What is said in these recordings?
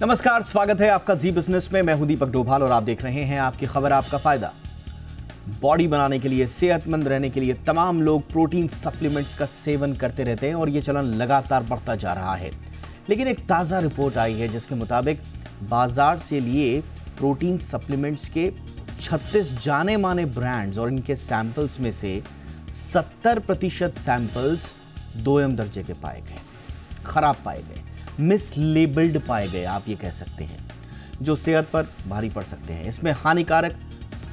नमस्कार, स्वागत है आपका जी बिजनेस में। मैं हूं दीपक डोभाल और आप देख रहे हैं आपकी खबर आपका फायदा। बॉडी बनाने के लिए, सेहतमंद रहने के लिए तमाम लोग प्रोटीन सप्लीमेंट्स का सेवन करते रहते हैं और ये चलन लगातार बढ़ता जा रहा है। लेकिन एक ताज़ा रिपोर्ट आई है जिसके मुताबिक बाजार से लिए प्रोटीन सप्लीमेंट्स के 36 जाने माने ब्रांड्स और इनके सैंपल्स में से 70% सैंपल्स दोयम दर्जे के पाए गए, खराब पाए गए, मिसलेबल्ड पाए गए, आप ये कह सकते हैं, जो सेहत पर भारी पड़ सकते हैं। इसमें हानिकारक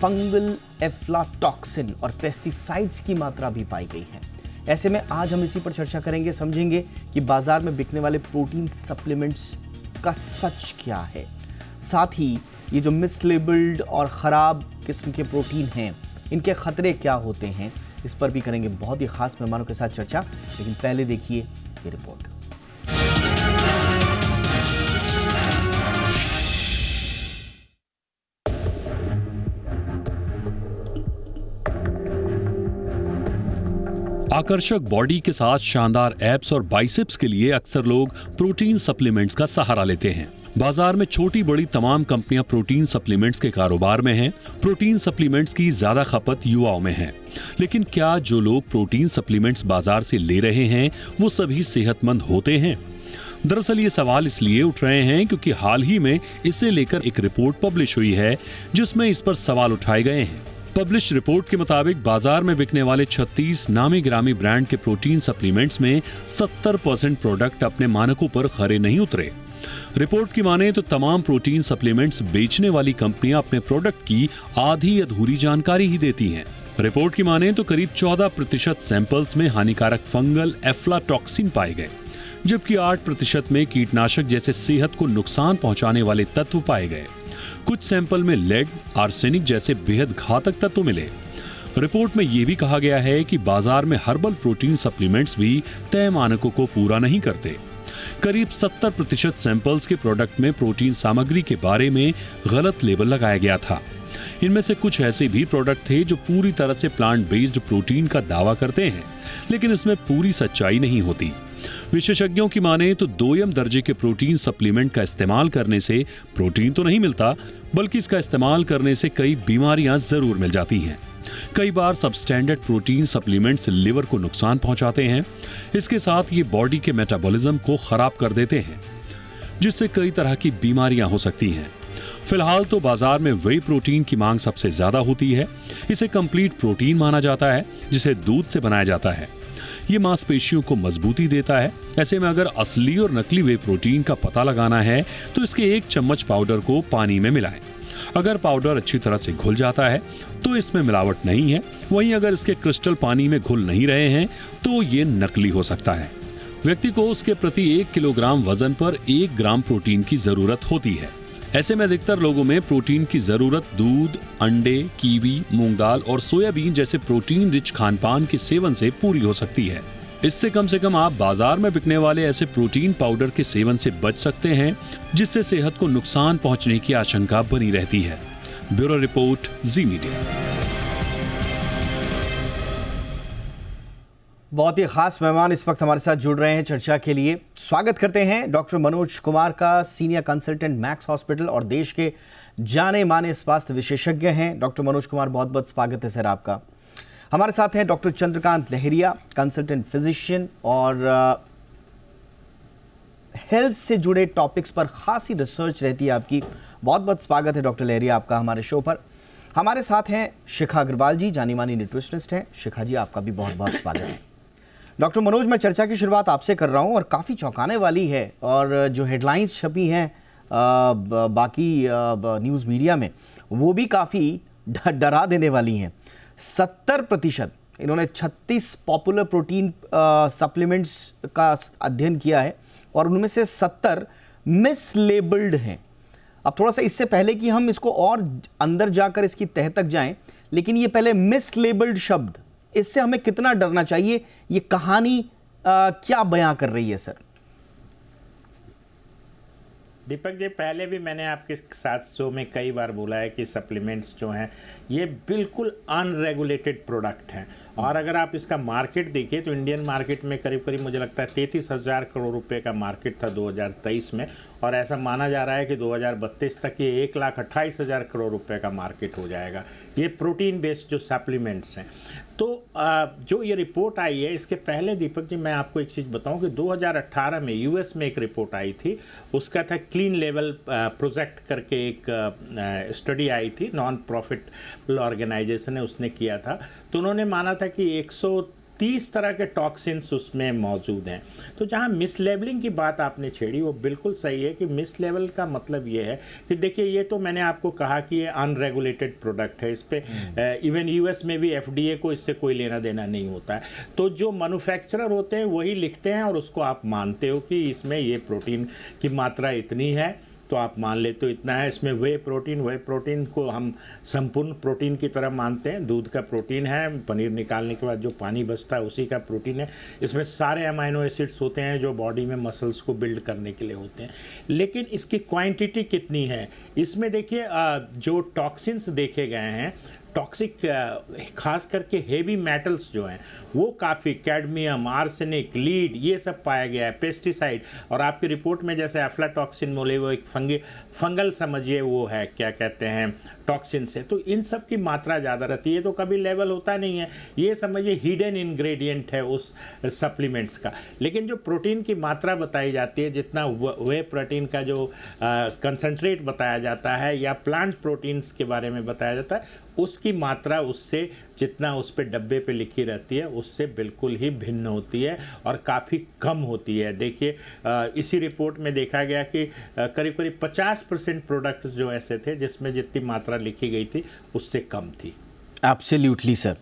फंगल एफ्लाटॉक्सिन और पेस्टिसाइड्स की मात्रा भी पाई गई है। ऐसे में आज हम इसी पर चर्चा करेंगे, समझेंगे कि बाजार में बिकने वाले प्रोटीन सप्लीमेंट्स का सच क्या है। साथ ही ये जो मिसलेबल्ड और ख़राब किस्म के प्रोटीन हैं, इनके खतरे क्या होते हैं, इस पर भी करेंगे बहुत ही खास मेहमानों के साथ चर्चा। लेकिन पहले देखिए ये रिपोर्ट। आकर्षक बॉडी के साथ शानदार एब्स और बाइसेप्स के लिए अक्सर लोग प्रोटीन सप्लीमेंट्स का सहारा लेते हैं। बाजार में छोटी बड़ी तमाम कंपनियां प्रोटीन सप्लीमेंट्स के कारोबार में हैं। प्रोटीन सप्लीमेंट्स की ज्यादा खपत युवाओं में है। लेकिन क्या जो लोग प्रोटीन सप्लीमेंट्स बाजार से ले रहे हैं वो सभी सेहतमंद होते हैं? दरअसल ये सवाल इसलिए उठ रहे हैं क्योंकि हाल ही में इसे लेकर एक रिपोर्ट पब्लिश हुई है जिसमें इस पर सवाल उठाए गए हैं। पब्लिश रिपोर्ट के मुताबिक बाजार में बिकने वाले 36 नामी गिरामी ब्रांड के प्रोटीन सप्लीमेंट्स में 70% प्रोडक्ट अपने मानकों पर खरे नहीं उतरे। रिपोर्ट की माने तो तमाम प्रोटीन सप्लीमेंट्स बेचने वाली कंपनियां अपने प्रोडक्ट की आधी अधूरी जानकारी ही देती हैं। रिपोर्ट की माने तो करीब 14% सैंपल्स में हानिकारक फंगल एफ्लाटॉक्सिन पाए गए, जबकि 8% में कीटनाशक जैसे सेहत को नुकसान पहुंचाने वाले तत्व पाए गए। कुछ सैंपल में लेड, आर्सेनिक जैसे बेहद घातक तत्व मिले। रिपोर्ट में यह भी कहा गया है कि बाजार में हर्बल प्रोटीन सप्लीमेंट्स भी तय मानकों को पूरा नहीं करते। करीब 70% सैंपल्स के प्रोडक्ट में प्रोटीन सामग्री के बारे में गलत लेबल लगाया गया था। इनमें से कुछ ऐसे भी प्रोडक्ट थे जो पूरी तरह से प्लांट बेस्ड प्रोटीन का दावा करते हैं, लेकिन इसमें पूरी सच्चाई नहीं होती। विशेषज्ञों की माने तो दोयम दर्जे के प्रोटीन सप्लीमेंट का इस्तेमाल करने से प्रोटीन तो नहीं मिलता, बल्कि इसका इस्तेमाल करने से कई बीमारियां जरूर मिल जाती हैं। कई बार सबस्टैंडर्ड प्रोटीन सप्लीमेंट्स लिवर को नुकसान पहुंचाते हैं। इसके साथ ये बॉडी के मेटाबॉलिज्म को खराब कर देते हैं, जिससे कई तरह की बीमारियां हो सकती हैं। फिलहाल तो बाजार में वे प्रोटीन की मांग सबसे ज्यादा होती है। इसे कंप्लीट प्रोटीन माना जाता है, जिसे दूध से बनाया जाता है। ये मांसपेशियों को मजबूती देता है। ऐसे में अगर असली और नकली वे प्रोटीन का पता लगाना है तो इसके 1 चम्मच पाउडर को पानी में मिलाएं। अगर पाउडर अच्छी तरह से घुल जाता है तो इसमें मिलावट नहीं है। वहीं अगर इसके क्रिस्टल पानी में घुल नहीं रहे हैं तो ये नकली हो सकता है। व्यक्ति को उसके प्रति 1 किलोग्राम वजन पर 1 ग्राम प्रोटीन की जरूरत होती है। ऐसे में अधिकतर लोगों में प्रोटीन की जरूरत दूध, अंडे, कीवी, मूंग दाल और सोयाबीन जैसे प्रोटीन रिच खानपान के सेवन से पूरी हो सकती है। इससे कम से कम आप बाजार में बिकने वाले ऐसे प्रोटीन पाउडर के सेवन से बच सकते हैं, जिससे सेहत को नुकसान पहुंचने की आशंका बनी रहती है। ब्यूरो रिपोर्ट, जी मीडिया। बहुत ही खास मेहमान इस वक्त हमारे साथ जुड़ रहे हैं चर्चा के लिए। स्वागत करते हैं डॉक्टर मनोज कुमार का, सीनियर कंसल्टेंट मैक्स हॉस्पिटल और देश के जाने माने स्वास्थ्य विशेषज्ञ हैं। डॉक्टर मनोज कुमार, बहुत बहुत स्वागत है सर आपका। हमारे साथ हैं डॉक्टर चंद्रकांत लहरिया, कंसल्टेंट फिजिशियन और हेल्थ से जुड़े टॉपिक्स पर खासी रिसर्च रहती है आपकी। बहुत बहुत स्वागत है डॉक्टर लहरिया आपका हमारे शो पर। हमारे साथ हैं शिखा अग्रवाल जी, जानी मानी न्यूट्रिशनिस्ट हैं। शिखा जी, आपका भी बहुत बहुत स्वागत है। डॉक्टर मनोज, मैं चर्चा की शुरुआत आपसे कर रहा हूं और काफ़ी चौंकाने वाली है, और जो हेडलाइंस छपी हैं बाकी न्यूज़ मीडिया में वो भी काफ़ी डरा देने वाली हैं। 70% इन्होंने 36 पॉपुलर प्रोटीन सप्लीमेंट्स का अध्ययन किया है और उनमें से 70 मिसलेबल्ड हैं। अब थोड़ा सा इससे पहले कि हम इसको और अंदर जाकर इसकी तह तक जाएं, लेकिन ये पहले मिसलेबल्ड शब्द, इससे हमें कितना डरना चाहिए? ये कहानी क्या बयां कर रही है सर? दीपक जी, पहले भी मैंने आपके साथ शो में कई बार बोला है कि सप्लीमेंट्स जो हैं ये बिल्कुल अनरेगुलेटेड प्रोडक्ट हैं और अगर आप इसका मार्केट देखिए तो इंडियन मार्केट में करीब करीब मुझे लगता है 33,000 करोड़ रुपए का मार्केट था 2023 में, और ऐसा माना जा रहा है कि 2032 तक ये 1,28,000 करोड़ रुपए का मार्केट हो जाएगा, ये प्रोटीन बेस्ड जो सप्लीमेंट्स हैं। तो जो ये रिपोर्ट आई है, इसके पहले दीपक जी मैं आपको एक चीज़ बताऊं कि 2018 में यूएस में एक रिपोर्ट आई थी, उसका था क्लीन लेवल प्रोजेक्ट करके एक स्टडी आई थी, नॉन प्रॉफिट ऑर्गेनाइजेशन है उसने किया था। तो उन्होंने माना था कि 130 तरह के टॉक्सिन्स उसमें मौजूद हैं। तो जहाँ मिसलेबलिंग की बात आपने छेड़ी वो बिल्कुल सही है कि मिसलेबल का मतलब ये है कि देखिए, ये तो मैंने आपको कहा कि ये अनरेगुलेटेड प्रोडक्ट है, इस पर इवन यूएस में भी एफडीए को इससे कोई लेना देना नहीं होता है। तो जो मैन्युफैक्चरर होते हैं वही लिखते हैं और उसको आप मानते हो कि इसमें ये प्रोटीन की मात्रा इतनी है, तो आप मान लेते हो इतना है। इसमें वे प्रोटीन को हम संपूर्ण प्रोटीन की तरह मानते हैं। दूध का प्रोटीन है, पनीर निकालने के बाद जो पानी बचता है उसी का प्रोटीन है। इसमें सारे अमाइनो एसिड्स होते हैं जो बॉडी में मसल्स को बिल्ड करने के लिए होते हैं। लेकिन इसकी क्वांटिटी कितनी है, इसमें देखिए जो टॉक्सिन्स देखे गए हैं, टॉक्सिक खास करके हेवी मेटल्स जो हैं वो काफ़ी, कैडमियम, आर्सेनिक, लीड, ये सब पाया गया है, पेस्टिसाइड। और आपकी रिपोर्ट में जैसे एफ्लाटॉक्सिन बोले, वो एक फंगल समझिए वो है, क्या कहते हैं, टॉक्सिन से। तो इन सब की मात्रा ज़्यादा रहती है, तो कभी लेवल होता नहीं है, ये समझिए हिडन इंग्रेडिएंट है उस सप्लीमेंट्स का। लेकिन जो प्रोटीन की मात्रा बताई जाती है, जितना वे प्रोटीन का जो कंसनट्रेट बताया जाता है या प्लांट प्रोटीन्स के बारे में बताया जाता है, उसकी मात्रा उससे जितना उस पे डब्बे पे लिखी रहती है उससे बिल्कुल ही भिन्न होती है और काफ़ी कम होती है। देखिए इसी रिपोर्ट में देखा गया कि करीब करीब 50% प्रोडक्ट्स जो ऐसे थे जिसमें जितनी मात्रा लिखी गई थी उससे कम थी। एब्सोल्युटली सर,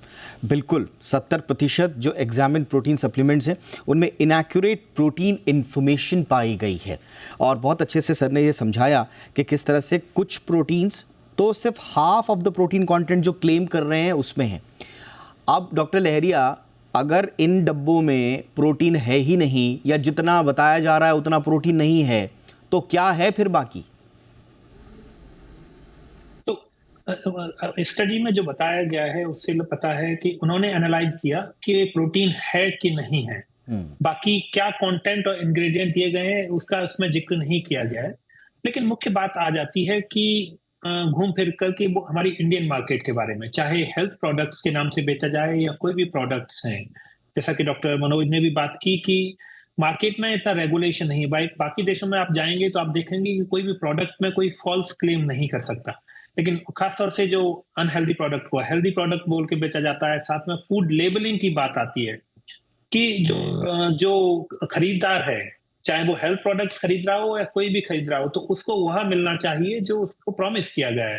बिल्कुल 70% जो एग्जामिन प्रोटीन सप्लीमेंट्स हैं उनमें इनएक्यूरेट प्रोटीन इन्फॉर्मेशन पाई गई है। और बहुत अच्छे से सर ने ये समझाया कि किस तरह से कुछ प्रोटीन्स तो सिर्फ half of the protein content जो क्लेम कर रहे हैं उसमें है। अब डॉक्टर लहरिया, अगर इन डब्बों में प्रोटीन है ही नहीं या जितना बताया जा रहा है उतना प्रोटीन नहीं है, तो क्या है फिर बाकी? तो स्टडी में जो बताया गया है उससे पता है कि उन्होंने एनालाइज किया कि प्रोटीन है कि नहीं है। बाकी क्या कंटेंट और इंग्रेडिएंट दिए गए हैं उसका उसमें जिक्र नहीं किया गया है। लेकिन मुख्य बात आ जाती है कि घूम फिर कर के वो हमारी इंडियन मार्केट के बारे में, चाहे हेल्थ प्रोडक्ट्स के नाम से बेचा जाए या कोई भी प्रोडक्ट्स हैं, जैसा कि डॉक्टर मनोज ने भी बात की कि मार्केट में इतना रेगुलेशन नहीं है। बाकी देशों में आप जाएंगे तो आप देखेंगे कि कोई भी प्रोडक्ट में कोई फॉल्स क्लेम नहीं कर सकता, लेकिन खासतौर से जो अनहेल्दी प्रोडक्ट को हेल्दी प्रोडक्ट बोल के बेचा जाता है। साथ में फूड लेबलिंग की बात आती है कि जो खरीदार है, चाहे वो हेल्थ प्रोडक्ट्स खरीद रहा हो या कोई भी खरीद रहा हो, तो उसको वह मिलना चाहिए जो उसको प्रॉमिस किया गया है।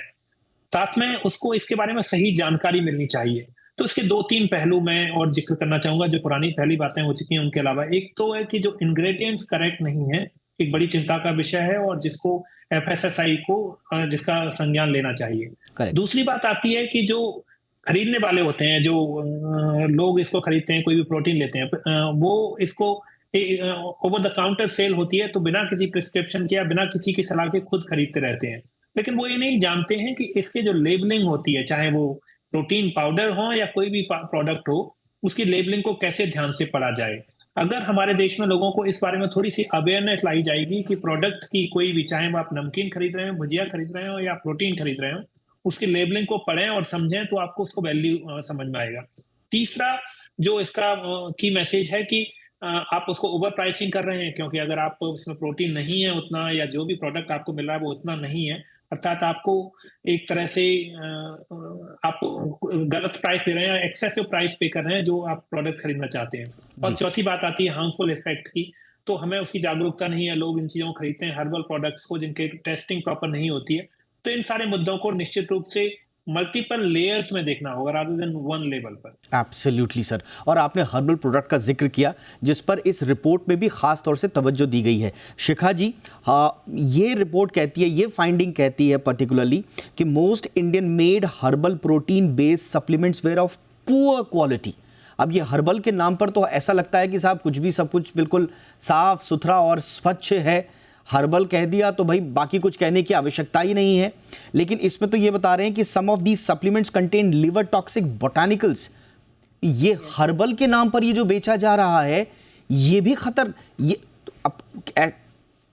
साथ में उसको इसके बारे में सही जानकारी मिलनी चाहिए। तो इसके 2-3 पहलू मैं और जिक्र करना चाहूंगा, जो पुरानी पहली बातें हो चुकी हैं उनके अलावा। एक तो है कि जो इंग्रेडिएंट्स करेक्ट नहीं है, एक बड़ी चिंता का विषय है और जिसको एफएसएसआई को जिसका संज्ञान लेना चाहिए। दूसरी बात आती है कि जो खरीदने वाले होते हैं, जो लोग इसको खरीदते हैं, कोई भी प्रोटीन लेते हैं, वो इसको ओवर द काउंटर सेल होती है तो बिना किसी प्रिस्क्रिप्शन के या बिना किसी की सलाह के खुद खरीदते रहते हैं। लेकिन वो ये नहीं जानते हैं कि इसके जो लेबलिंग होती है, चाहे वो प्रोटीन पाउडर हो या कोई भी प्रोडक्ट हो, उसकी लेबलिंग को कैसे ध्यान से पढ़ा जाए। अगर हमारे देश में लोगों को इस बारे में थोड़ी सी अवेयरनेस लाई जाएगी कि प्रोडक्ट की कोई भी, चाहे वो आप नमकीन खरीद रहे हो, भुजिया खरीद रहे हो या प्रोटीन खरीद रहे हो, उसकी लेबलिंग को पढ़ें और समझें तो आपको उसको वैल्यू समझ में आएगा। तीसरा जो इसका की मैसेज है कि आप उसको ओवर प्राइसिंग कर रहे हैं, क्योंकि अगर आप उसमें प्रोटीन नहीं है उतना, या जो भी प्रोडक्ट आपको मिल रहा है वो उतना नहीं है, अर्थात आपको एक तरह से आप गलत प्राइस दे रहे हैं, एक्सेसिव प्राइस पे कर रहे हैं जो आप प्रोडक्ट खरीदना चाहते हैं। और चौथी बात आती है हार्मफुल इफेक्ट की। तो हमें उसकी जागरूकता नहीं है, लोग इन चीजों को खरीदते हैं, हर्बल प्रोडक्ट्स को जिनके टेस्टिंग प्रॉपर नहीं होती है। तो इन सारे मुद्दों को निश्चित रूप से मल्टीपल लेयर्स में देखना होगा रादर देन वन लेवल पर। Absolutely sir. और आपने हर्बल प्रोडक्ट का जिक्र किया जिस पर इस रिपोर्ट में भी खास तौर से तवज्जो दी गई है। शिखा जी, ये रिपोर्ट कहती है, ये फाइंडिंग कहती है पर्टिकुलरली कि most Indian made herbal protein based supplements were of poor quality. अब ये हर्बल के नाम पर तो ऐसा लगता है कि साहब कुछ भी सब कुछ बिल्कुल साफ सुथरा और स्वच्छ है, हर्बल कह दिया तो भाई बाकी कुछ कहने की आवश्यकता ही नहीं है। लेकिन इसमें तो ये बता रहे हैं कि some of these supplements contain liver toxic botanicals. ये हर्बल के नाम पर ये जो बेचा जा रहा है, ये भी खतर, ये अब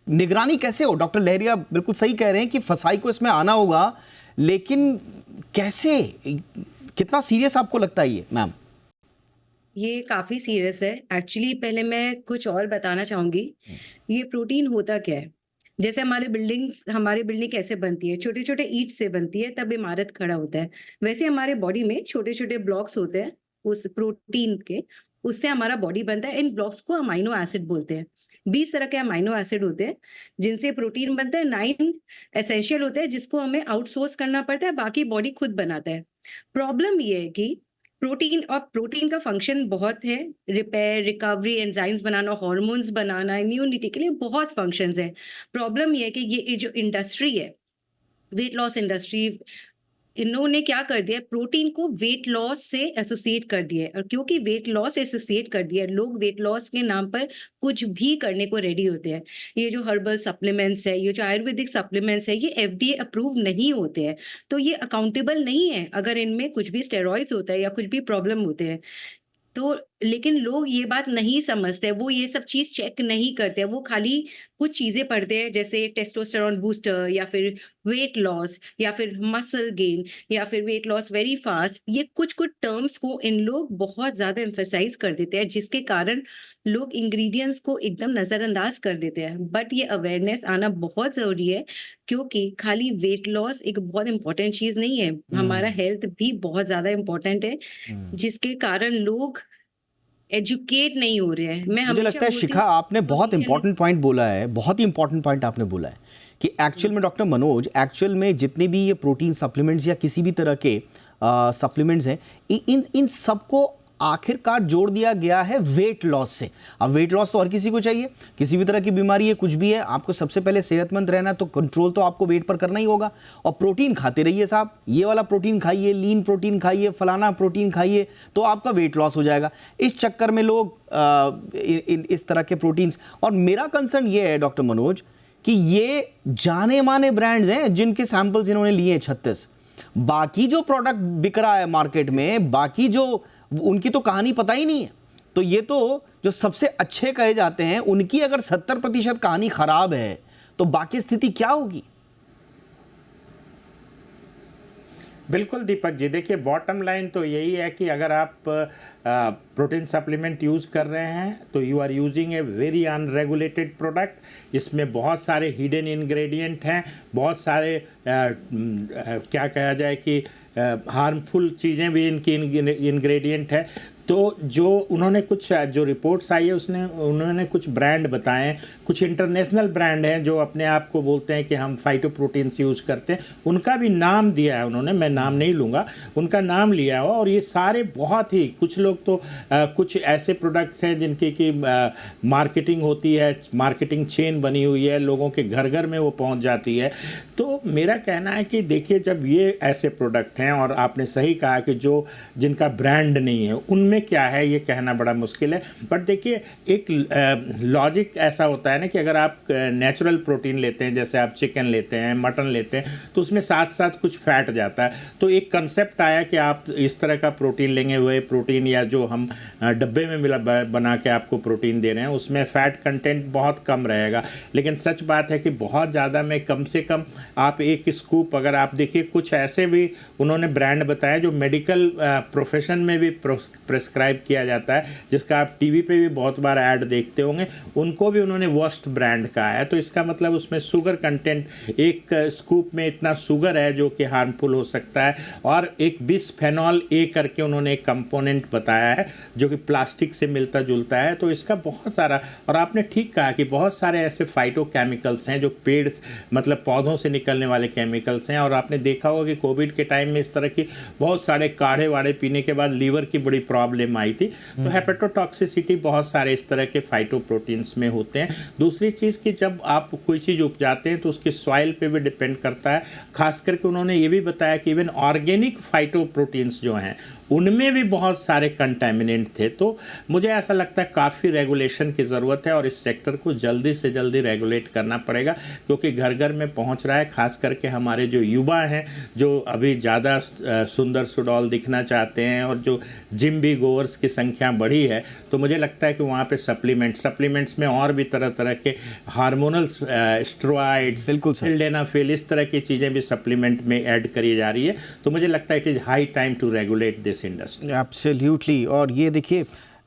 निगरानी कैसे हो? डॉक्टर लहरिया बिल्कुल सही कह रहे हैं कि फसाई को इसमें आना होगा, लेकिन कैसे, कितना सीरियस आपको लगता है ये मैम? ये काफ़ी सीरियस है। एक्चुअली पहले मैं कुछ और बताना चाहूँगी। ये प्रोटीन होता क्या है? जैसे हमारी बिल्डिंग कैसे बनती है? छोटे-छोटे ईंट से बनती है, तब इमारत खड़ा होता है। वैसे हमारे बॉडी में छोटे-छोटे ब्लॉक्स होते हैं, उस प्रोटीन के, उससे हमारा बॉडी बनता है। इन ब्लॉक्स को अमाइनो एसिड बोलते हैं। 20 तरह के अमाइनो एसिड होते हैं, जिनसे प्रोटीन बनता है। 9 एसेंशियल होते हैं, जिसको हमें आउटसोर्स करना पड़ता है, बाकी बॉडी खुद बनाता है। प्रॉब्लम ये है कि प्रोटीन का फंक्शन बहुत है, रिपेयर, रिकवरी, एंजाइम्स बनाना, हार्मोन्स बनाना, इम्यूनिटी के लिए बहुत फंक्शंस हैं। प्रॉब्लम ये है कि ये जो इंडस्ट्री है, वेट लॉस इंडस्ट्री, इन्होंने क्या कर दिया है, प्रोटीन को वेट लॉस से एसोसिएट कर दिया है। और क्योंकि वेट लॉस एसोसिएट कर दिया है, लोग वेट लॉस के नाम पर कुछ भी करने को रेडी होते हैं। ये जो हर्बल सप्लीमेंट्स है, ये जो आयुर्वेदिक सप्लीमेंट्स है, ये एफडीए अप्रूव नहीं होते हैं, तो ये अकाउंटेबल नहीं है अगर इनमें कुछ भी स्टेरॉइड्स होता है या कुछ भी प्रॉब्लम होते हैं। तो लेकिन लोग ये बात नहीं समझते, वो ये सब चीज़ चेक नहीं करते, वो खाली कुछ चीज़ें पढ़ते हैं, जैसे टेस्टोस्टेरोन बूस्टर या फिर वेट लॉस या फिर मसल गेन या फिर वेट लॉस वेरी फास्ट। ये कुछ-कुछ टर्म्स को इन लोग बहुत ज़्यादा एम्फसाइज़ कर देते हैं, जिसके कारण लोग इंग्रीडिएंट्स को एकदम नज़रअंदाज कर देते हैं। बट ये अवेयरनेस आना बहुत ज़रूरी है, क्योंकि खाली वेट लॉस एक बहुत इम्पोर्टेंट चीज़ नहीं है, हमारा हेल्थ भी बहुत ज़्यादा इम्पोर्टेंट है, जिसके कारण लोग एजुकेट नहीं हो रहे हैं। मैं मुझे लगता है शिखा, आपने बहुत इंपॉर्टेंट पॉइंट बोला है, बहुत ही इंपॉर्टेंट पॉइंट आपने बोला है कि एक्चुअल में डॉक्टर मनोज, एक्चुअल में जितने भी ये प्रोटीन सप्लीमेंट्स या किसी भी तरह के सप्लीमेंट्स हैं, इन सबको आखिरकार जोड़ दिया गया है वेट लॉस से। अब वेट लॉस तो हर किसी को चाहिए, किसी भी तरह की बीमारी है, कुछ भी है, आपको सबसे पहले सेहतमंद रहना है, तो कंट्रोल तो आपको वेट पर करना ही होगा। और प्रोटीन खाते रहिए साहब, ये वाला प्रोटीन खाइए, लीन प्रोटीन खाइए, फलाना प्रोटीन खाइए, तो आपका वेट लॉस हो जाएगा। इस चक्कर में लोग इस तरह के प्रोटीन्स, और मेरा कंसर्न ये है डॉक्टर मनोज कि ये जाने माने ब्रांड्स हैं जिनके सैंपल्स इन्होंने लिए हैं 36। बाकी जो प्रोडक्ट बिक रहा है मार्केट में, बाकी जो, उनकी तो कहानी पता ही नहीं है। तो ये तो जो सबसे अच्छे कहे जाते हैं, उनकी अगर 70% कहानी खराब है, तो बाकी स्थिति क्या होगी? बिल्कुल दीपक जी, देखिए बॉटम लाइन तो यही है कि अगर आप प्रोटीन सप्लीमेंट यूज़ कर रहे हैं तो you are using a very unregulated product. इसमें बहुत सारे हिडन इंग्रेडिएंट हैं, बहुत सारे क्या कहा जाए कि हार्मफुल चीज़ें भी इनकी इंग्रेडिएंट है। तो जो उन्होंने कुछ जो रिपोर्ट्स आई है उन्होंने कुछ ब्रांड बताए हैं, कुछ इंटरनेशनल ब्रांड हैं जो अपने आप को बोलते हैं कि हम फाइटोप्रोटीन्स यूज़ करते हैं, उनका भी नाम दिया है उन्होंने, मैं नाम नहीं लूँगा, उनका नाम लिया हुआ। और ये सारे बहुत ही, कुछ लोग तो कुछ ऐसे प्रोडक्ट्स हैं जिनकी की मार्केटिंग होती है, मार्केटिंग चेन बनी हुई है, लोगों के घर घर में वो पहुँच जाती है। तो मेरा कहना है कि देखिए, जब ये ऐसे प्रोडक्ट हैं, और आपने सही कहा कि जो जिनका ब्रांड नहीं है उनमें क्या है ये कहना बड़ा मुश्किल है। बट देखिए, एक लॉजिक ऐसा होता है ना कि अगर आप नेचुरल प्रोटीन लेते हैं, जैसे आप चिकन लेते हैं, मटन लेते हैं, तो उसमें साथ साथ कुछ फैट जाता है। तो एक कंसेप्ट आया कि आप इस तरह का प्रोटीन लेंगे, हुए प्रोटीन या जो हम डब्बे में बना के आपको प्रोटीन दे रहे हैं, उसमें फ़ैट कंटेंट बहुत कम रहेगा। लेकिन सच बात है कि बहुत ज़्यादा में, कम से कम आप एक स्कूप, अगर आप देखिए, कुछ ऐसे भी उन्होंने ब्रांड बताया जो मेडिकल प्रोफेशन में भी प्रेस्क्राइब किया जाता है, जिसका आप टीवी पे भी बहुत बार ऐड देखते होंगे, उनको भी उन्होंने वर्स्ट ब्रांड कहा है। तो इसका मतलब उसमें शुगर कंटेंट, एक स्कूप में इतना शुगर है जो कि हार्मफुल हो सकता है। और एक बिस्फेनॉल ए करके उन्होंने एक कंपोनेंट बताया है जो कि प्लास्टिक से मिलता जुलता है। तो इसका बहुत सारा, और आपने ठीक कहा कि बहुत सारे ऐसे फाइटोकेमिकल्स हैं जो पेड़, मतलब पौधों से निकलने वाले केमिकल्स हैं। और आपने देखा होगा कि कोविड के टाइम में इस तरह की बहुत सारे काढ़े वाढ़े पीने के बाद लीवर की बड़ी प्रॉब्लम आई थी। तो हेपेटोटॉक्सिसिटी बहुत सारे इस तरह के फाइटोप्रोटीन्स में होते हैं। दूसरी चीज़ कि जब आप कोई चीज़ उपजाते हैं तो उसके सॉइल पे भी डिपेंड करता है। खास करके उन्होंने ये भी बताया कि इवन ऑर्गेनिक फाइटोप्रोटीन्स जो हैं उनमें भी बहुत सारे कंटेमिनेंट थे। तो मुझे ऐसा लगता है काफ़ी रेगुलेशन की ज़रूरत है और इस सेक्टर को जल्दी से जल्दी रेगुलेट करना पड़ेगा, क्योंकि घर घर में पहुंच रहा है। खास करके हमारे जो युवा हैं, जो अभी ज़्यादा सुंदर सुडौल दिखना चाहते हैं और जो जिम भी गोवर्स की संख्या बढ़ी है, तो मुझे लगता है कि वहाँ पे सप्लीमेंट्स में और भी तरह तरह के हार्मोनल स्टेरॉइड्स, सिल्डेनाफिल, इस तरह की चीज़ें भी सप्लीमेंट में ऐड करी जा रही है। तो मुझे लगता है it is high time to regulate this industry. Absolutely. और ये देखिए,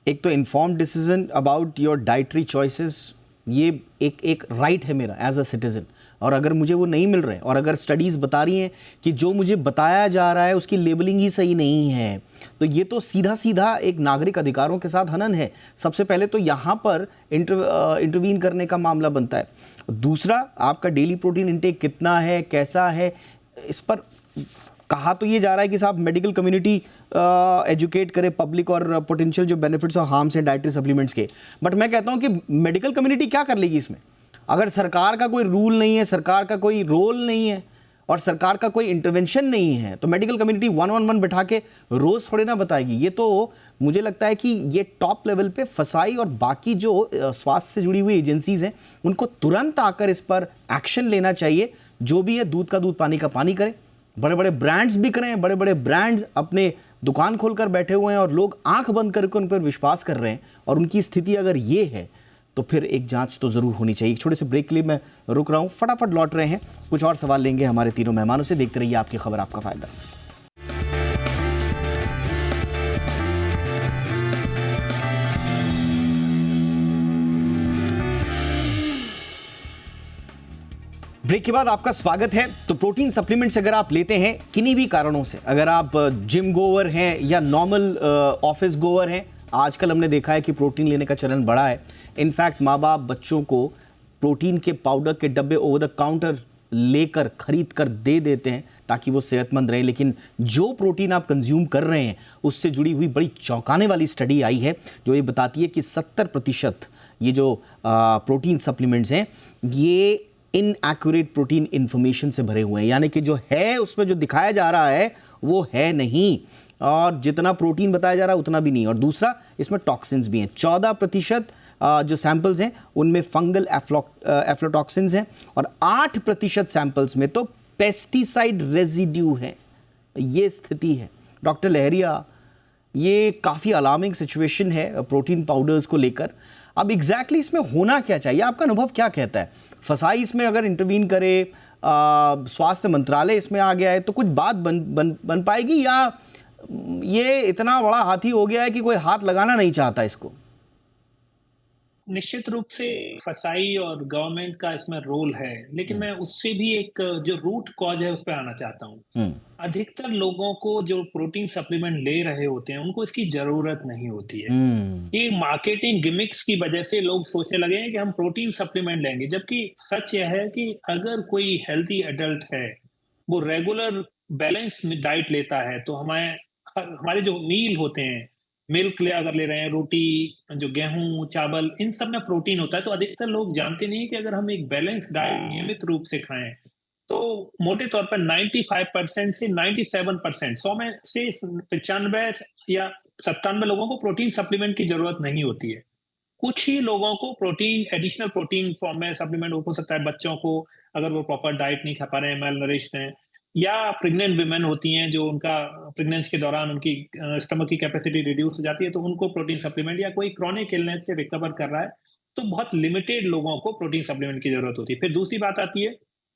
एक तो informed decision about your dietary choices, ये एक राइट है मेरा एज अ सिटीजन। और अगर मुझे वो नहीं मिल रहे और अगर स्टडीज़ बता रही हैं कि जो मुझे बताया जा रहा है उसकी लेबलिंग ही सही नहीं है, तो ये तो सीधा सीधा एक नागरिक अधिकारों के साथ हनन है। सबसे पहले तो यहाँ पर इंटरवीन करने का मामला बनता है। दूसरा, आपका डेली प्रोटीन इंटेक कितना है, कैसा है, इस पर कहा तो ये जा रहा है कि साहब मेडिकल कम्युनिटी एजुकेट करे पब्लिक और पोटेंशियल जो बेनिफिट्स और हार्म्स हैं डाइटरी सप्लीमेंट्स के। बट मैं कहता हूँ कि मेडिकल कम्युनिटी क्या कर लेगी इसमें? अगर सरकार का कोई रूल नहीं है, सरकार का कोई रोल नहीं है और सरकार का कोई इंटरवेंशन नहीं है, तो मेडिकल कम्युनिटी 1-on-1 बैठा के रोज़ थोड़े ना बताएगी। ये तो मुझे लगता है कि ये टॉप लेवल पे फसाई और बाकी जो स्वास्थ्य से जुड़ी हुई एजेंसीज़ हैं उनको तुरंत आकर इस पर एक्शन लेना चाहिए। जो भी है दूध का दूध पानी का पानी करें। बड़े बड़े ब्रांड्स बिक रहे हैं, बड़े बड़े ब्रांड्स अपने दुकान खोलकर बैठे हुए हैं और लोग आंख बंद करके उन पर विश्वास कर रहे हैं। और उनकी स्थिति अगर ये है तो फिर एक जांच तो ज़रूर होनी चाहिए। एक छोटे से ब्रेक के लिए मैं रुक रहा हूँ, फटाफट लौट रहे हैं, कुछ और सवाल लेंगे हमारे तीनों मेहमानों से। देखते रहिए आपकी खबर आपका फ़ायदा। ब्रेक के बाद आपका स्वागत है। तो प्रोटीन सप्लीमेंट्स अगर आप लेते हैं किन्हीं भी कारणों से, अगर आप जिम गोवर हैं या नॉर्मल ऑफिस गोवर हैं, आजकल हमने देखा है कि प्रोटीन लेने का चलन बढ़ा है। इनफैक्ट माँ बाप बच्चों को प्रोटीन के पाउडर के डब्बे ओवर द काउंटर लेकर खरीद कर दे देते हैं ताकि वो सेहतमंद रहे। लेकिन जो प्रोटीन आप कंज्यूम कर रहे हैं उससे जुड़ी हुई बड़ी चौंकाने वाली स्टडी आई है जो ये बताती है कि 70% ये जो प्रोटीन सप्लीमेंट्स हैं ये इनएक्यूरेट प्रोटीन इंफॉर्मेशन से भरे हुए हैं। यानी कि जो है उसमें जो दिखाया जा रहा है वो है नहीं, और जितना प्रोटीन बताया जा रहा है उतना भी नहीं। और दूसरा, इसमें टॉक्सिन्स भी हैं। 14% जो सैंपल्स हैं उनमें फंगल एफ्लोटॉक्सिन्स हैं और 8% सैंपल्स में तो पेस्टिसाइड रेजिड्यू है। ये स्थिति है डॉक्टर लहरिया, ये काफ़ी अलार्मिंग सिचुएशन है प्रोटीन पाउडर्स को लेकर। अब एग्जैक्टली इसमें होना क्या चाहिए? आपका अनुभव क्या कहता है? फसाई इसमें अगर इंटरवीन करे, स्वास्थ्य मंत्रालय इसमें आ गया है, तो कुछ बात बन पाएगी, या ये इतना बड़ा हाथी हो गया है कि कोई हाथ लगाना नहीं चाहता इसको? निश्चित रूप से फसाई और गवर्नमेंट का इसमें रोल है, लेकिन मैं उससे भी एक जो रूट कॉज है उस पर आना चाहता हूँ। अधिकतर लोगों को जो प्रोटीन सप्लीमेंट ले रहे होते हैं उनको इसकी जरूरत नहीं होती है। ये मार्केटिंग गिमिक्स की वजह से लोग सोचने लगे हैं कि हम प्रोटीन सप्लीमेंट लेंगे, जबकि सच यह है कि अगर कोई हेल्थी एडल्ट है, वो रेगुलर बैलेंस डाइट लेता है, तो हमारे जो मील होते हैं, मिल्क अगर ले रहे हैं, रोटी, जो गेहूं, चावल, इन सब में प्रोटीन होता है। तो अधिकतर लोग जानते नहीं कि अगर हम एक बैलेंस डाइट नियमित रूप से खाएं तो मोटे तौर पर 95% से 97%, 100 में से 95 या 97 लोगों को प्रोटीन सप्लीमेंट की जरूरत नहीं होती है। कुछ ही लोगों को प्रोटीन, एडिशनल प्रोटीन फॉर्म में सप्लीमेंट हो सकता है। बच्चों को, अगर वो प्रॉपर डाइट नहीं खा पा रहे हैं, मेल नरिश्ड हैं, या प्रेग्नेंट विमेन होती हैं जो उनका प्रेगनेंसी के दौरान उनकी स्टमक की कैपेसिटी रिड्यूस हो जाती है, तो उनको प्रोटीन सप्लीमेंट, या कोई क्रॉनिक इलनेस से रिकवर कर रहा है, तो बहुत लिमिटेड लोगों को प्रोटीन सप्लीमेंट की जरूरत होती है। फिर दूसरी बात आती है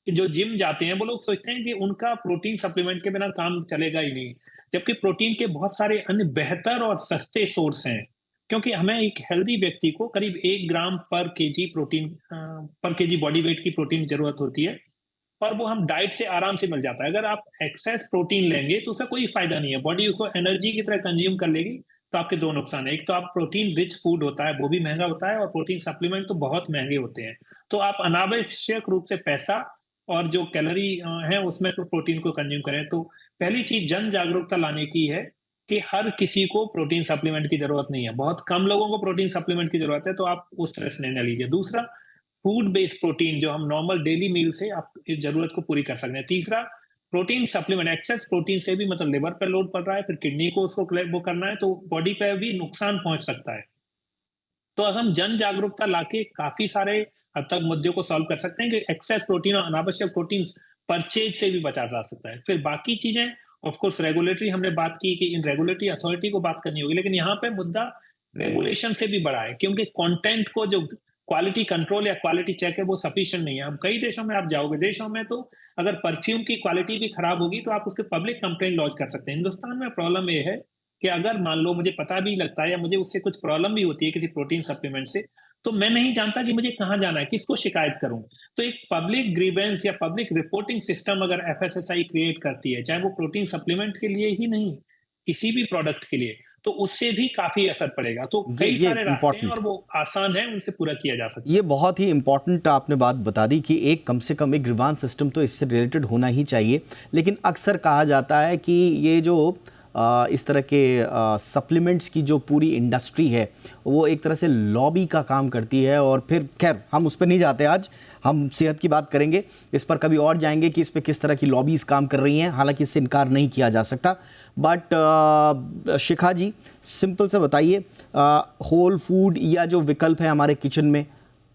कि जो जिम जाते हैं वो लोग सोचते हैं कि उनका प्रोटीन सप्लीमेंट के बिना काम चलेगा ही नहीं, जबकि प्रोटीन के बहुत सारे अन्य बेहतर और सस्ते सोर्स हैं। क्योंकि हमें एक हेल्दी व्यक्ति को करीब 1 ग्राम पर केजी प्रोटीन, पर केजी बॉडी वेट की प्रोटीन की जरूरत होती है, और वो हम डाइट से आराम से मिल जाता है। अगर आप एक्सेस प्रोटीन लेंगे तो उसका कोई फायदा नहीं है, बॉडी उसको एनर्जी की तरह कंज्यूम कर लेगी। तो आपके दो नुकसान है, एक तो आप प्रोटीन रिच फूड होता है वो भी महंगा होता है, और प्रोटीन सप्लीमेंट तो बहुत महंगे होते हैं। तो आप अनावश्यक रूप से पैसा और जो कैलोरी है उसमें तो प्रोटीन को कंज्यूम करें। तो पहली चीज जन जागरूकता लाने की है कि हर किसी को प्रोटीन सप्लीमेंट की जरूरत नहीं है, बहुत कम लोगों को प्रोटीन सप्लीमेंट की जरूरत है, तो आप उस तरह से निर्णय लीजिए। दूसरा, फूड बेस्ड प्रोटीन जो हम नॉर्मल डेली मील से आप इस जरूरत को पूरी कर सकते हैं। तीसरा, प्रोटीन सप्लीमेंट एक्सेस प्रोटीन से भी मतलब लिवर पर लोड पड़ रहा है, फिर किडनी को उसको वो करना है, तो बॉडी पर भी नुकसान पहुंच सकता है। तो अगर हम जन जागरूकता लाके काफी सारे हद तक मुद्दों को सॉल्व कर सकते हैं कि एक्सेस प्रोटीन और अनावश्यक प्रोटीन परचेज से भी बचा जा सकता है। फिर बाकी चीजें ऑफ कोर्स रेगुलेटरी हमने बात की कि इन रेगुलेटरी अथॉरिटी को बात करनी होगी, लेकिन यहाँ पे मुद्दा रेगुलेशन से भी बड़ा है, क्योंकि कंटेंट को जो क्वालिटी कंट्रोल या क्वालिटी चेक है वो सफिशिएंट नहीं है। अब कई देशों में आप जाओगे, देशों में तो अगर परफ्यूम की क्वालिटी भी खराब होगी तो आप उसके पब्लिक कंप्लेंट लॉन्च कर सकते हैं। हिंदुस्तान में प्रॉब्लम ये है कि अगर मान लो मुझे पता भी लगता है या मुझे उससे कुछ प्रॉब्लम भी होती है किसी प्रोटीन सप्लीमेंट से, तो मैं नहीं जानता कि मुझे कहाँ जाना है, किसको शिकायत करूं। तो एक पब्लिक ग्रीवेंस या पब्लिक रिपोर्टिंग सिस्टम अगर एफएसएसआई क्रिएट करती है, चाहे वो प्रोटीन सप्लीमेंट के लिए ही नहीं, किसी भी प्रोडक्ट के लिए, तो उससे भी काफी असर पड़ेगा। तो कई ये सारे रास्ते हैं इम्पोर्टेंट और वो आसान है, उनसे पूरा किया जा सकता है। ये बहुत ही इम्पोर्टेंट आपने बात बता दी कि एक कम से कम एक ग्रीवांस सिस्टम तो इससे रिलेटेड होना ही चाहिए। लेकिन अक्सर कहा जाता है कि ये जो इस तरह के सप्लीमेंट्स की जो पूरी इंडस्ट्री है वो एक तरह से लॉबी का काम करती है, और फिर खैर हम उस पर नहीं जाते, आज हम सेहत की बात करेंगे, इस पर कभी और जाएंगे कि इस पे किस तरह की लॉबीज काम कर रही हैं, हालांकि इससे इनकार नहीं किया जा सकता। बट शिखा जी, सिंपल से बताइए, होल फूड या जो विकल्प है हमारे किचन में,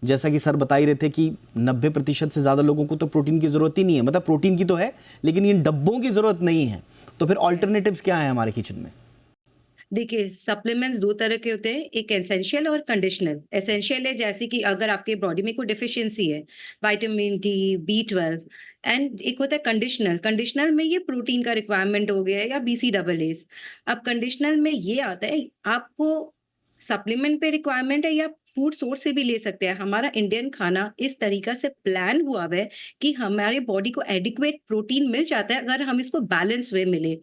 जैसा कि सर बता ही रहे थे कि 90% से ज़्यादा लोगों को तो प्रोटीन की ज़रूरत ही नहीं है, मतलब प्रोटीन की तो है लेकिन इन डब्बों की ज़रूरत नहीं है, तो फिर ऑल्टरनेटिव्स क्या है हमारे किचन में? देखिए, सप्लीमेंट्स 2 तरह के होते हैं, एक एसेंशियल और कंडीशनल। एसेंशियल है जैसे कि अगर आपके बॉडी में कोई डेफिशिएंसी है, विटामिन डी, बी12, एंड एक होता है कंडीशनल। कंडीशनल में ये प्रोटीन का रिक्वायरमेंट हो गया या बीसीडबलएस। अब कंडीशनल में ये आता है आपको सप्लीमेंट पे रिक्वायरमेंट है या फूड सोर्स से भी ले सकते हैं। हमारा इंडियन खाना इस तरीका से प्लान हुआ हुआ है कि हमारे बॉडी को एडिक्वेट प्रोटीन मिल जाता है अगर हम इसको बैलेंस वे मिले।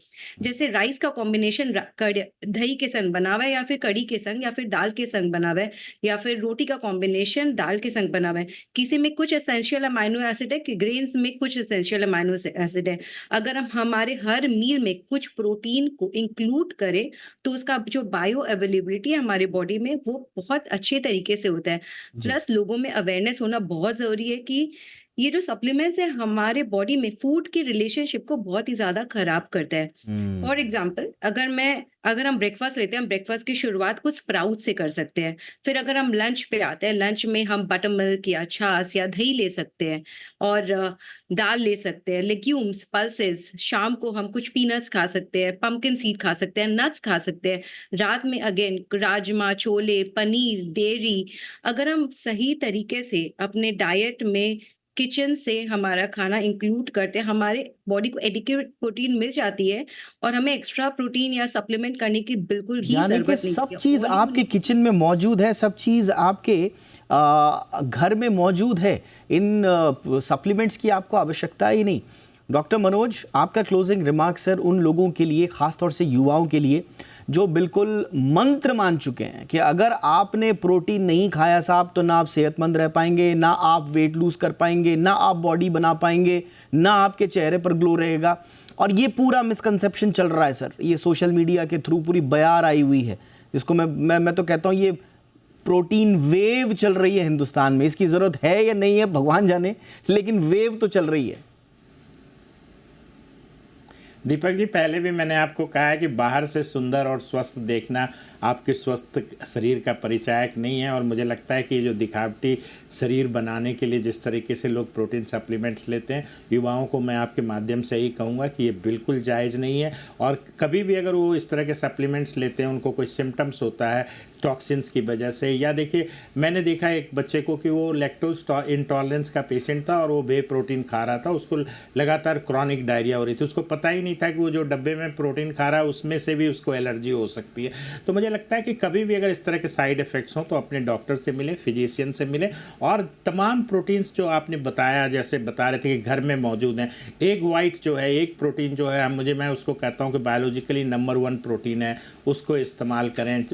जैसे राइस का कॉम्बिनेशन दही के संग बना हुआ है या फिर कड़ी के संग या फिर दाल के संग बना हुआ है या फिर रोटी का कॉम्बिनेशन दाल के संग बना हुआ है। किसी में कुछ एसेंशियल अमाइनो एसिड है, कि ग्रेन्स में कुछ एसेंशियल अमाइनो एसिड है। अगर हम हमारे हर मील में कुछ प्रोटीन को इंक्लूड करें तो उसका जो बायो अवेलेबिलिटी है हमारे बॉडी में वो बहुत अच्छे तरीके से होता है। जी। प्लस लोगों में अवेयरनेस होना बहुत ज़रूरी है कि ये जो सप्लीमेंट्स है हमारे बॉडी में फूड की रिलेशनशिप को बहुत ही ज़्यादा खराब करता है। फॉर एग्ज़ाम्पल अगर हम ब्रेकफ़ास्ट लेते हैं, हम ब्रेकफ़ास्ट की शुरुआत कुछ स्प्राउट से कर सकते हैं। फिर अगर हम लंच पे आते हैं, लंच में हम बटर मिल्क या छाछ या दही ले सकते हैं और दाल ले सकते हैं, लेग्यूम्स, पल्सेस, शाम को हम कुछ पीनट्स खा सकते हैं, पम्पकिन सीड खा सकते हैं, नट्स खा सकते हैं। रात में अगेन राजमा, छोले, पनीर, डेयरी, अगर हम सही तरीके से अपने डाइट में किचन से हमारा खाना इंक्लूड करते हैं, हमारे बॉडी को एडिक्वेट प्रोटीन मिल जाती है और हमें एक्स्ट्रा प्रोटीन या सप्लीमेंट करने की बिल्कुल ही यानी कि जरूरत नहीं सब है। चीज़ All आपके you किचन में मौजूद है, सब चीज़ आपके घर में मौजूद है, इन सप्लीमेंट्स की आपको आवश्यकता ही नहीं। डॉक्टर मनोज, आपका क्लोजिंग रिमार्क सर उन लोगों के लिए, खासतौर से युवाओं के लिए जो बिल्कुल मंत्र मान चुके हैं कि अगर आपने प्रोटीन नहीं खाया साहब तो ना आप सेहतमंद रह पाएंगे, ना आप वेट लूज कर पाएंगे, ना आप बॉडी बना पाएंगे, ना आपके चेहरे पर ग्लो रहेगा। और ये पूरा मिसकंसेप्शन चल रहा है सर, ये सोशल मीडिया के थ्रू पूरी बयार आई हुई है, जिसको मैं तो कहता हूँ ये प्रोटीन वेव चल रही है हिंदुस्तान में। इसकी ज़रूरत है या नहीं है भगवान जाने, लेकिन वेव तो चल रही है। दीपक जी, पहले भी मैंने आपको कहा है कि बाहर से सुंदर और स्वस्थ देखना आपके स्वस्थ शरीर का परिचायक नहीं है। और मुझे लगता है कि जो दिखावटी शरीर बनाने के लिए जिस तरीके से लोग प्रोटीन सप्लीमेंट्स लेते हैं, युवाओं को मैं आपके माध्यम से यही कहूँगा कि ये बिल्कुल जायज़ नहीं है। और कभी भी अगर वो इस तरह के सप्लीमेंट्स लेते हैं, उनको कोई सिम्टम्स होता है टॉक्सिन्स की वजह से, या देखिए मैंने देखा एक बच्चे को कि वो लैक्टोज इंटॉलरेंस का पेशेंट था और वो वे प्रोटीन खा रहा था, उसको लगातार क्रॉनिक डायरिया हो रही थी। उसको पता ही नहीं था कि वो जो डब्बे में प्रोटीन खा रहा है उसमें से भी उसको एलर्जी हो सकती है। तो मुझे लगता है कि कभी भी अगर इस तरह के साइड इफ़ेक्ट्स हों तो अपने डॉक्टर से मिलें, फिजिशियन से मिलें। और तमाम प्रोटीन्स जो आपने बताया, जैसे बता रहे थे कि घर में मौजूद हैं, एग वाइट जो है, एक प्रोटीन जो है, मैं उसको कहता हूँ कि बायोलॉजिकली नंबर 1 प्रोटीन है, उसको इस्तेमाल करें।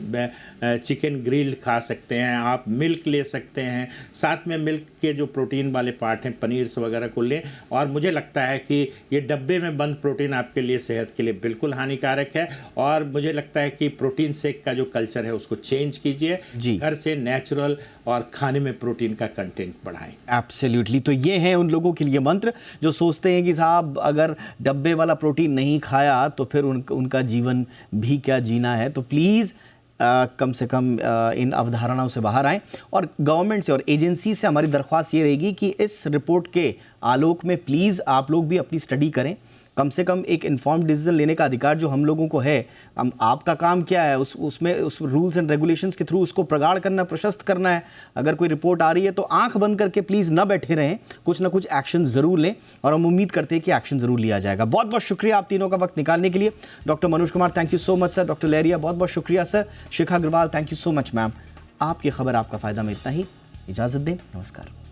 चिकन ग्रिल खा सकते हैं आप, मिल्क ले सकते हैं, साथ में मिल्क के जो प्रोटीन वाले पार्ट हैं पनीर वगैरह को लें। और मुझे लगता है कि ये डब्बे में बंद प्रोटीन आपके लिए, सेहत के लिए बिल्कुल हानिकारक है। और मुझे लगता है कि प्रोटीन शेक का जो कल्चर है उसको चेंज कीजिए, घर से नेचुरल और खाने में प्रोटीन का कंटेंट बढ़ाएं। एब्सोल्युटली। तो ये हैं उन लोगों के लिए मंत्र जो सोचते हैं कि साहब अगर डब्बे वाला प्रोटीन नहीं खाया तो फिर उनका जीवन भी क्या जीना है। तो प्लीज़ कम से कम इन अवधारणाओं से बाहर आएं। और गवर्नमेंट से और एजेंसी से हमारी दरख्वास्त ये रहेगी कि इस रिपोर्ट के आलोक में प्लीज़ आप लोग भी अपनी स्टडी करें, कम से कम एक इन्फॉर्म्ड डिसीजन लेने का अधिकार जो हम लोगों को है, आपका काम क्या है उसमें उस रूल्स एंड रेगुलेशंस के थ्रू उसको प्रगाढ़ करना, प्रशस्त करना है। अगर कोई रिपोर्ट आ रही है तो आंख बंद करके प्लीज़ ना बैठे रहें, कुछ ना कुछ एक्शन ज़रूर लें और हम उम्मीद करते हैं कि एक्शन ज़रूर लिया जाएगा। बहुत बहुत शुक्रिया आप तीनों का वक्त निकालने के लिए। Doctor Manoj Kumar, thank you so much sir. Doctor Lahariya, बहुत बहुत शुक्रिया सर। Shikha Agrawal, thank you so much ma'am. आपकी खबर आपका फ़ायदा में इतना ही, इजाज़त दें, नमस्कार।